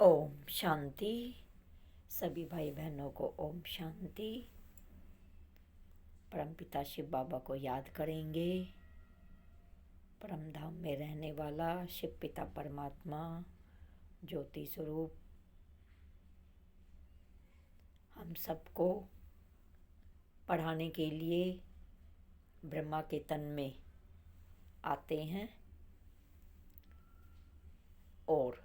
ओम शांति। सभी भाई बहनों को ओम शांति। परमपिता शिव बाबा को याद करेंगे। परम धाम में रहने वाला शिव पिता परमात्मा ज्योति स्वरूप हम सबको पढ़ाने के लिए ब्रह्मा के तन में आते हैं और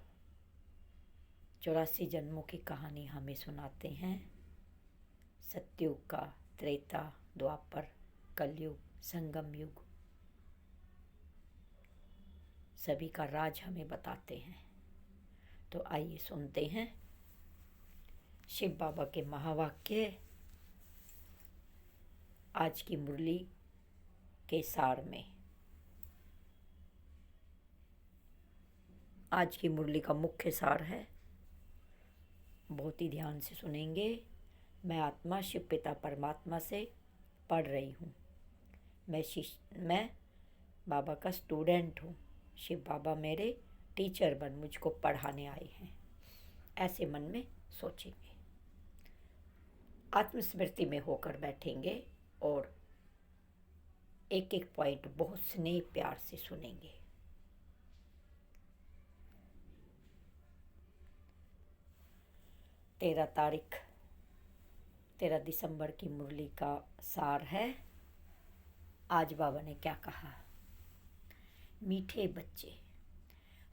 84 जन्मों की कहानी हमें सुनाते हैं। सतयुग का, त्रेता, द्वापर, कलयुग, संगम युग, सभी का राज हमें बताते हैं। तो आइए सुनते हैं शिव बाबा के महावाक्य आज की मुरली के सार में। आज की मुरली का मुख्य सार है, बहुत ही ध्यान से सुनेंगे। मैं आत्मा शिव पिता परमात्मा से पढ़ रही हूँ। मैं बाबा का स्टूडेंट हूँ। शिव बाबा मेरे टीचर बन मुझको पढ़ाने आए हैं, ऐसे मन में सोचेंगे। आत्मस्मृति में होकर बैठेंगे और एक एक पॉइंट बहुत स्नेह प्यार से सुनेंगे। तेरह दिसंबर की मुरली का सार है। आज बाबा ने क्या कहा। मीठे बच्चे,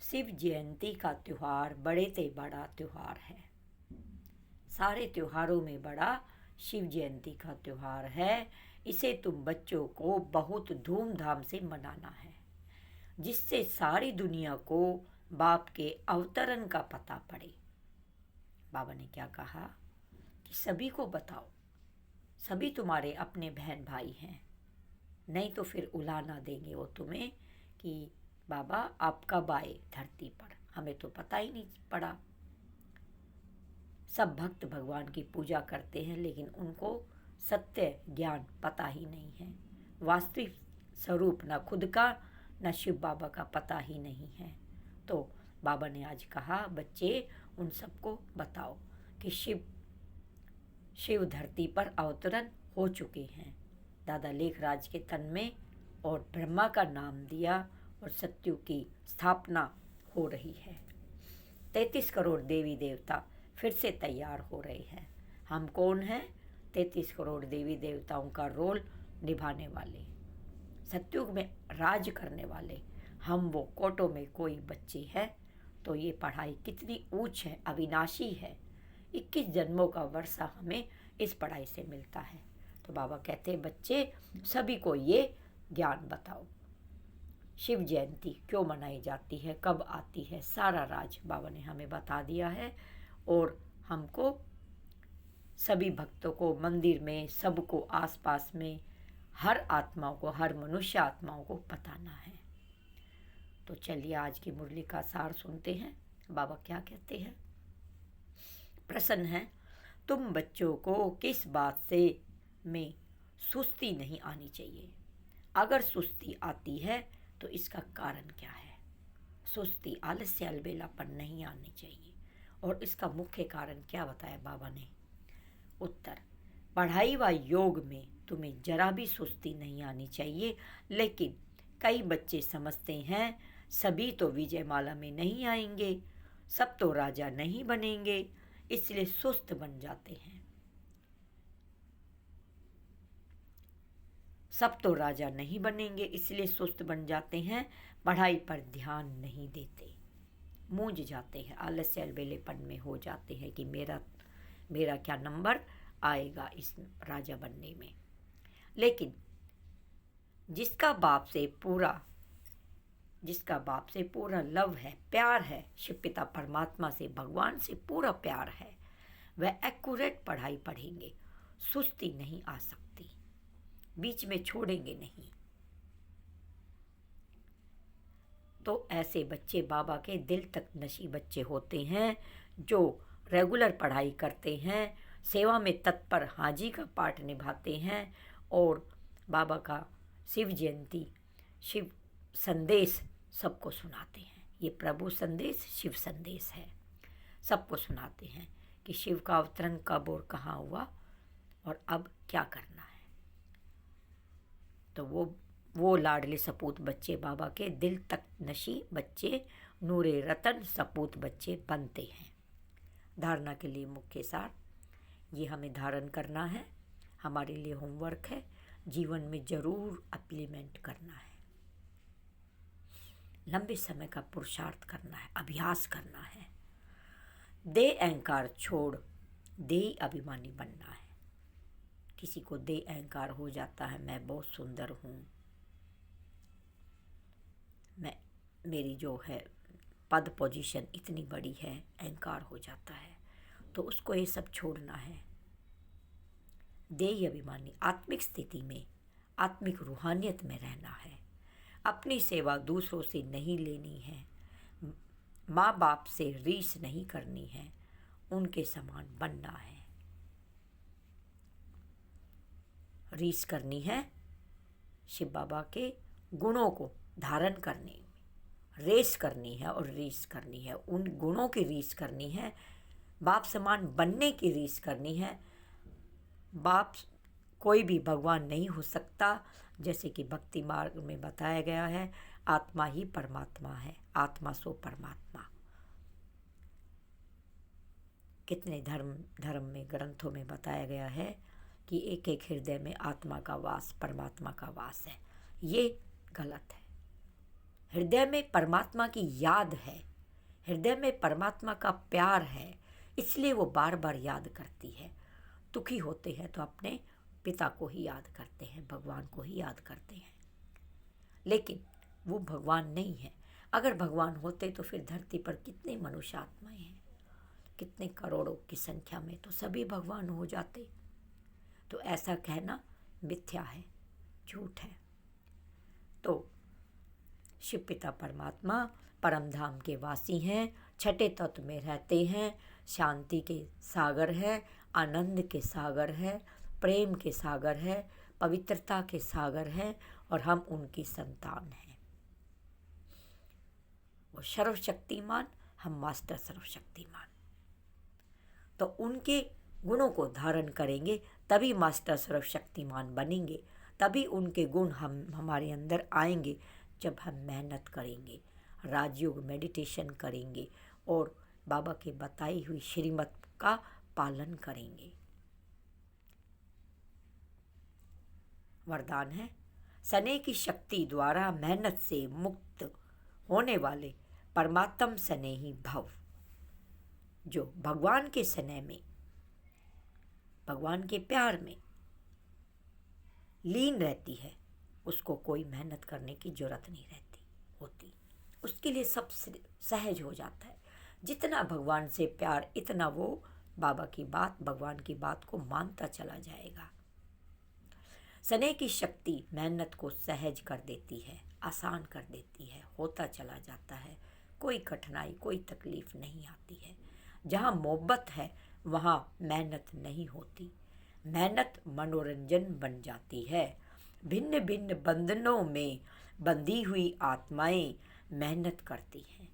शिव जयंती का त्योहार बड़े से बड़ा त्योहार है। सारे त्योहारों में बड़ा शिव जयंती का त्योहार है। इसे तुम बच्चों को बहुत धूमधाम से मनाना है, जिससे सारी दुनिया को बाप के अवतरण का पता पड़े। बाबा ने क्या कहा कि सभी को बताओ, सभी तुम्हारे अपने बहन भाई हैं, नहीं तो फिर उलाना देंगे वो तुम्हें कि बाबा आप कब आए धरती पर, हमें तो पता ही नहीं पड़ा। सब भक्त भगवान की पूजा करते हैं, लेकिन उनको सत्य ज्ञान पता ही नहीं है। वास्तविक स्वरूप न खुद का न शिव बाबा का पता ही नहीं है। तो बाबा ने आज कहा, बच्चे उन सबको बताओ कि शिव धरती पर अवतरण हो चुके हैं। दादा लेखराज के तन में और ब्रह्मा का नाम दिया और सत्यु की स्थापना हो रही है। 33 करोड़ देवी देवता फिर से तैयार हो रहे हैं। हम कौन हैं? 33 करोड़ देवी देवताओं का रोल निभाने वाले, सतयुग में राज करने वाले हम वो कोटों में कोई बच्चे हैं। तो ये पढ़ाई कितनी ऊंच है, अविनाशी है। 21 जन्मों का वर्षा हमें इस पढ़ाई से मिलता है। तो बाबा कहते हैं, बच्चे सभी को ये ज्ञान बताओ। शिव जयंती क्यों मनाई जाती है, कब आती है, सारा राज बाबा ने हमें बता दिया है। और हमको सभी भक्तों को मंदिर में, सबको आसपास में, हर आत्माओं को, हर मनुष्य आत्माओं को बताना है। तो चलिए आज की मुरली का सार सुनते हैं। बाबा क्या कहते हैं। प्रश्न है, तुम बच्चों को किस बात से में सुस्ती नहीं आनी चाहिए? अगर सुस्ती आती है तो इसका कारण क्या है? सुस्ती, आलस्य, अलबेलापन नहीं आनी चाहिए। और इसका मुख्य कारण क्या बताया बाबा ने? उत्तर, पढ़ाई व योग में तुम्हें जरा भी सुस्ती नहीं आनी चाहिए। लेकिन कई बच्चे समझते हैं सभी तो विजयमाला में नहीं आएंगे, सब तो राजा नहीं बनेंगे, इसलिए सुस्त बन जाते हैं। सब तो राजा नहीं बनेंगे इसलिए सुस्त बन जाते हैं, पढ़ाई पर ध्यान नहीं देते, मूंझ जाते हैं, आलस्य अलबेलेपन में हो जाते हैं कि मेरा क्या नंबर आएगा इस राजा बनने में। लेकिन जिसका बाप से पूरा लव है, प्यार है, शिव पिता परमात्मा से, भगवान से पूरा प्यार है, वह एक्यूरेट पढ़ाई पढ़ेंगे, सुस्ती नहीं आ सकती, बीच में छोड़ेंगे नहीं। तो ऐसे बच्चे बाबा के दिल तक नशी बच्चे होते हैं, जो रेगुलर पढ़ाई करते हैं, सेवा में तत्पर हाजी का पाठ निभाते हैं और बाबा का शिव जयंती, शिव संदेश सबको सुनाते हैं। ये प्रभु संदेश, शिव संदेश है। सबको सुनाते हैं कि शिव का अवतरण कब और कहाँ हुआ और अब क्या करना है। तो वो लाडले सपूत बच्चे बाबा के दिल तक नशी बच्चे, नूरे रतन सपूत बच्चे बनते हैं। धारणा के लिए मुख्य सार, ये हमें धारण करना है, हमारे लिए होमवर्क है, जीवन में ज़रूर अप्लीमेंट करना है, लंबे समय का पुरुषार्थ करना है, अभ्यास करना है। दे अहंकार छोड़ दे अभिमानी बनना है। किसी को दे अहंकार हो जाता है, मैं बहुत सुंदर हूँ, मेरी जो है पद पोजीशन इतनी बड़ी है, अहंकार हो जाता है, तो उसको ये सब छोड़ना है। देह अभिमानी आत्मिक स्थिति में, आत्मिक रूहानियत में रहना है। अपनी सेवा दूसरों से नहीं लेनी है, माँ बाप से रीस नहीं करनी है, उनके समान बनना है। रीस करनी है शिव बाबा के गुणों को धारण करने में, रेस करनी है और रीस करनी है, उन गुणों की रीस करनी है, बाप समान बनने की रीस करनी है। बाप कोई भी भगवान नहीं हो सकता, जैसे कि भक्ति मार्ग में बताया गया है, आत्मा ही परमात्मा है, आत्मा सो परमात्मा। कितने धर्म में ग्रंथों में बताया गया है कि एक एक हृदय में आत्मा का वास, परमात्मा का वास है। ये गलत है। हृदय में परमात्मा की याद है, हृदय में परमात्मा का प्यार है, इसलिए वो बार बार याद करती है। दुखी होते हैं तो अपने पिता को ही याद करते हैं, भगवान को ही याद करते हैं, लेकिन वो भगवान नहीं है। अगर भगवान होते तो फिर धरती पर कितने मनुष्य आत्माएं हैं, कितने करोड़ों की संख्या में, तो सभी भगवान हो जाते। तो ऐसा कहना मिथ्या है, झूठ है। तो शिव पिता परमात्मा परम धाम के वासी हैं, छठे तत्व में रहते हैं, शांति के सागर है, आनंद के सागर है, प्रेम के सागर है, पवित्रता के सागर है, और हम उनकी संतान हैं। वो सर्वशक्तिमान, हम मास्टर सर्वशक्तिमान। तो उनके गुणों को धारण करेंगे तभी मास्टर सर्वशक्तिमान बनेंगे, तभी उनके गुण हमारे अंदर आएंगे जब हम मेहनत करेंगे, राजयोग मेडिटेशन करेंगे और बाबा के बताई हुई श्रीमत का पालन करेंगे। वरदान है, सने की शक्ति द्वारा मेहनत से मुक्त होने वाले परमात्म स्नेही भव। जो भगवान के स्नेह में, भगवान के प्यार में लीन रहती है, उसको कोई मेहनत करने की जरूरत नहीं होती। उसके लिए सब सहज हो जाता है। जितना भगवान से प्यार, इतना वो बाबा की बात, भगवान की बात को मानता चला जाएगा। स्नेह की शक्ति मेहनत को सहज कर देती है, आसान कर देती है, होता चला जाता है, कोई कठिनाई, कोई तकलीफ नहीं आती है। जहाँ मोहब्बत है वहाँ मेहनत नहीं होती, मेहनत मनोरंजन बन जाती है। भिन्न भिन्न बंधनों में बंधी हुई आत्माएं मेहनत करती हैं,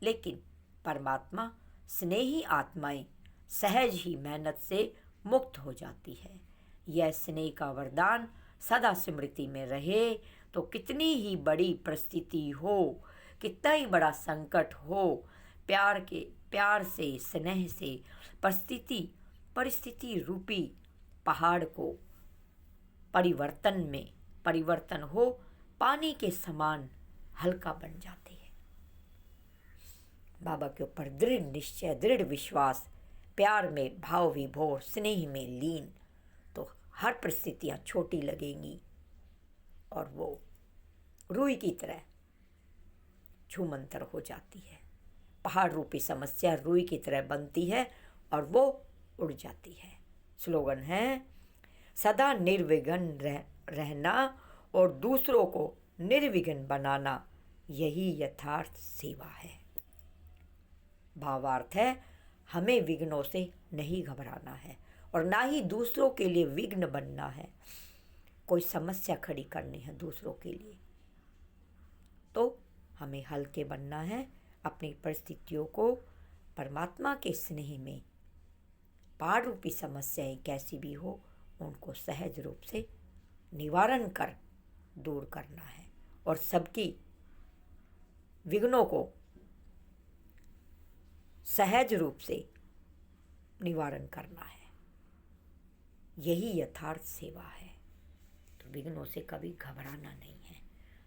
लेकिन परमात्मा स्नेही आत्माएं सहज ही मेहनत से मुक्त हो जाती है। यह स्नेह का वरदान सदा स्मृति में रहे, तो कितनी ही बड़ी परिस्थिति हो, कितना ही बड़ा संकट हो, प्यार से, स्नेह से परिस्थिति रूपी पहाड़ को परिवर्तन हो, पानी के समान हल्का बन जाती है। बाबा के ऊपर दृढ़ निश्चय, दृढ़ विश्वास, प्यार में भाव विभोर, स्नेह में लीन, तो हर परिस्थितियाँ छोटी लगेंगी और वो रुई की तरह छूमंतर हो जाती है। पहाड़ रूपी समस्या रुई की तरह बनती है और वो उड़ जाती है। स्लोगन है, सदा निर्विघ्न रहना और दूसरों को निर्विघ्न बनाना, यही यथार्थ सेवा है। भावार्थ है, हमें विघ्नों से नहीं घबराना है और ना ही दूसरों के लिए विघ्न बनना है। कोई समस्या खड़ी करनी है दूसरों के लिए तो हमें हल्के बनना है, अपनी परिस्थितियों को परमात्मा के स्नेह में पार रूपी समस्याएं कैसी भी हो उनको सहज रूप से निवारण कर दूर करना है और सबकी विघ्नों को सहज रूप से निवारण करना है। यही यथार्थ सेवा है। तो विघ्नों से कभी घबराना नहीं है।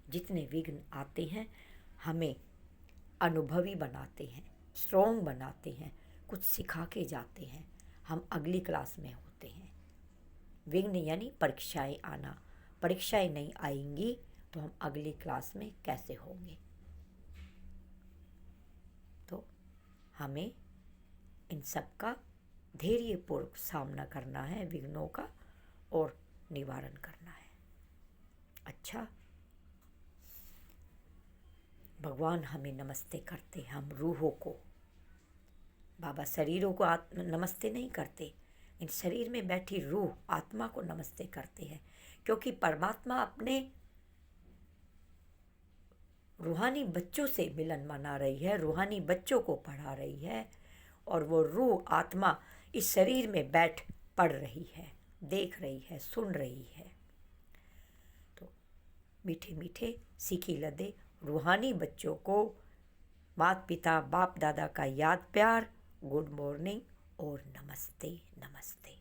जितने विघ्न आते हैं हमें अनुभवी बनाते हैं, स्ट्रॉन्ग बनाते हैं, कुछ सिखा के जाते हैं। हम अगली क्लास में होते हैं। विघ्न यानी परीक्षाएं आना। परीक्षाएं नहीं आएंगी तो हम अगली क्लास में कैसे होंगे। तो हमें इन सब का धैर्यपूर्वक सामना करना है, विघ्नों का, और निवारण करना है। अच्छा, भगवान हमें नमस्ते करते हैं, हम रूहों को। बाबा शरीरों को नमस्ते नहीं करते, इन शरीर में बैठी रूह आत्मा को नमस्ते करते हैं, क्योंकि परमात्मा अपने रूहानी बच्चों से मिलन मना रही है, रूहानी बच्चों को पढ़ा रही है, और वो रूह आत्मा इस शरीर में बैठ पढ़ रही है, देख रही है, सुन रही है। तो मीठे मीठे सीखी लदे रूहानी बच्चों को माता पिता बाप दादा का याद प्यार, गुड मॉर्निंग और नमस्ते नमस्ते।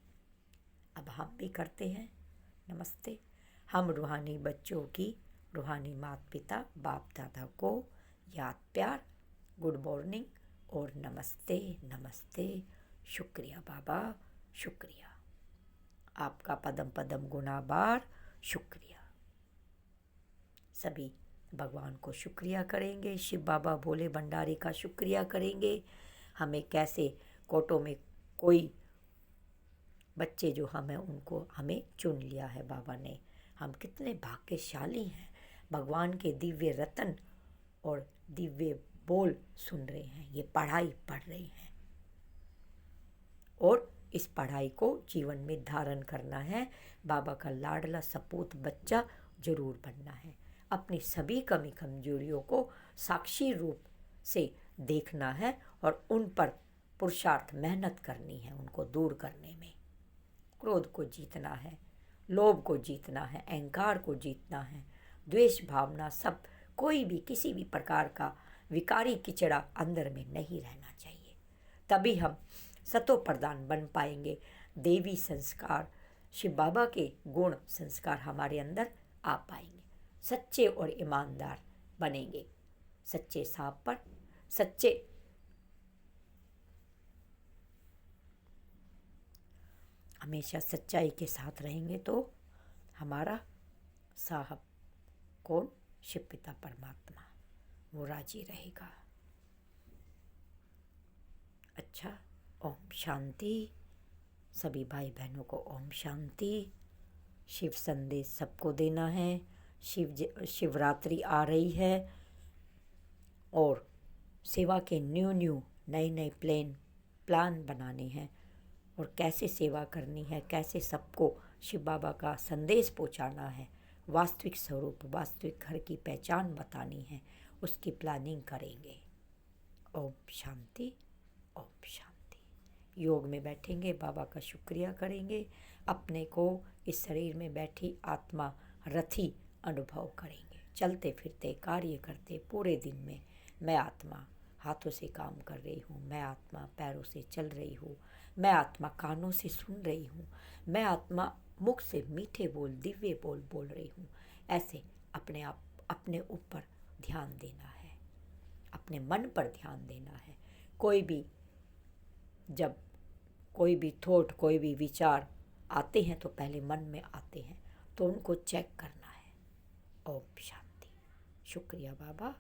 अब हम भी करते हैं नमस्ते। हम रूहानी बच्चों की, रूहानी माता पिता बाप दादा को याद प्यार, गुड मॉर्निंग और नमस्ते नमस्ते। शुक्रिया बाबा, शुक्रिया आपका पदम पदम गुनाबार, शुक्रिया। सभी भगवान को शुक्रिया करेंगे, शिव बाबा भोले भंडारी का शुक्रिया करेंगे। हमें कैसे कोटों में कोई बच्चे जो हमें उनको हमें चुन लिया है बाबा ने। हम कितने भाग्यशाली हैं। भगवान के दिव्य रतन और दिव्य बोल सुन रहे हैं, ये पढ़ाई पढ़ रहे हैं, और इस पढ़ाई को जीवन में धारण करना है। बाबा का लाडला सपूत बच्चा जरूर बनना है। अपनी सभी कमी कमजोरियों को साक्षी रूप से देखना है और उन पर पुरुषार्थ मेहनत करनी है, उनको दूर करने में। क्रोध को जीतना है, लोभ को जीतना है, अहंकार को जीतना है, द्वेष भावना, सब कोई भी किसी भी प्रकार का विकारी किचड़ा अंदर में नहीं रहना चाहिए। तभी हम सतो प्रधान बन पाएंगे। देवी संस्कार, शिव बाबा के गुण संस्कार हमारे अंदर आ पाएंगे। सच्चे और ईमानदार बनेंगे। सच्चे सांप पर सच्चे हमेशा सच्चाई के साथ रहेंगे तो हमारा साहब कौन, शिव पिता परमात्मा, वो राजी रहेगा। अच्छा, ओम शांति। सभी भाई बहनों को ओम शांति। शिव संदेश सबको देना है। शिवरात्रि आ रही है और सेवा के न्यू नए नए प्लान बनाने हैं, और कैसे सेवा करनी है, कैसे सबको शिव बाबा का संदेश पहुंचाना है, वास्तविक स्वरूप, वास्तविक घर की पहचान बतानी है, उसकी प्लानिंग करेंगे। ओम शांति, ओम शांति। योग में बैठेंगे, बाबा का शुक्रिया करेंगे, अपने को इस शरीर में बैठी आत्मा रथी अनुभव करेंगे। चलते फिरते कार्य करते पूरे दिन में मैं आत्मा हाथों से काम कर रही हूँ, मैं आत्मा पैरों से चल रही हूँ, मैं आत्मा कानों से सुन रही हूँ, मैं आत्मा मुख से मीठे बोल, दिव्य बोल बोल रही हूँ। ऐसे अपने आप अपने ऊपर ध्यान देना है, अपने मन पर ध्यान देना है। जब कोई भी थॉट, कोई भी विचार आते हैं तो पहले मन में आते हैं, तो उनको चेक करना है। ओम शांति। शुक्रिया बाबा।